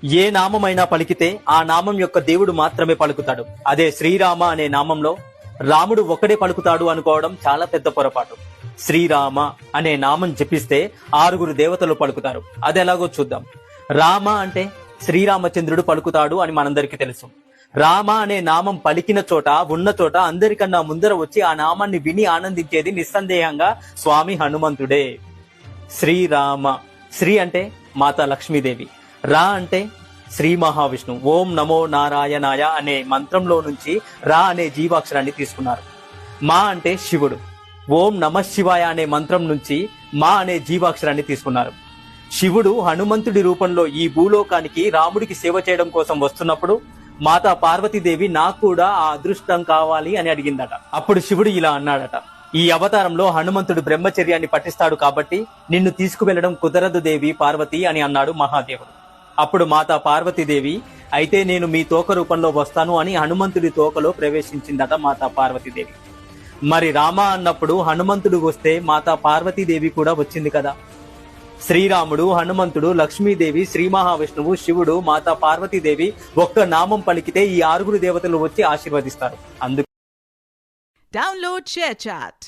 ఏ నామమైనా పలికితే ఆ నామం యొక్క దేవుడు మాత్రమే పలుకుతాడు. అదే శ్రీరామ అనే నామంలో రాముడు ఒక్కడే పలుకుతాడు అనుకోవడం చాలా పెద్ద పొరపాటు. శ్రీరామ అనే నామం జపిస్తే 6 దేవతలు పలుకుతారు. అది ఎలాగో చూద్దాం. రామ అంటే శ్రీరామచంద్రుడు పలుకుతాడు అని మనందరికీ తెలుసు. రామ అనే నామం పలికిన చోట, ఉన్న చోట అందరికన్నా ముందర వచ్చి ఆ నామాన్ని విని ఆనందించేది నిస్సందేహంగా స్వామి హనుమంతుడే. శ్రీరామ, శ్రీ అంటే మాతా లక్ష్మీదేవి, రా అంటే శ్రీ మహావిష్ణు. ఓం నమో నారాయణాయ అనే మంత్రంలో నుంచి రా అనే జీవాక్షరాన్ని తీసుకున్నారు. మా అంటే శివుడు. ఓం నమ శివాయ అనే మంత్రం నుంచి మా అనే జీవాక్షరాన్ని తీసుకున్నారు. శివుడు హనుమంతుడి రూపంలో ఈ భూలోకానికి రాముడికి సేవ చేయడం కోసం వస్తున్నప్పుడు మాతా పార్వతీదేవి నాకు కూడా ఆ అదృష్టం కావాలి అని అడిగిందట. అప్పుడు శివుడు ఇలా అన్నాడట, ఈ అవతారంలో హనుమంతుడు బ్రహ్మచర్యాన్ని పఠిస్తాడు కాబట్టి నిన్ను తీసుకువెళ్లడం కుదరదు దేవి పార్వతి అని అన్నాడు మహాదేవుడు. అప్పుడు మాతా పార్వతీదేవి, అయితే నేను మీ తోక రూపంలో వస్తాను అని హనుమంతుడి తోకలో ప్రవేశించిందట మాతా పార్వతీదేవి. మరి రామ అన్నప్పుడు హనుమంతుడు వస్తే మాతా పార్వతీదేవి కూడా వచ్చింది కదా. శ్రీరాముడు, హనుమంతుడు, లక్ష్మీదేవి, శ్రీ మహావిష్ణువు, శివుడు, మాతా పార్వతీదేవి ఒక్క నామం పలికితే ఈ 6 దేవతలు వచ్చి ఆశీర్వదిస్తారు. అందుకు Download ShareChat.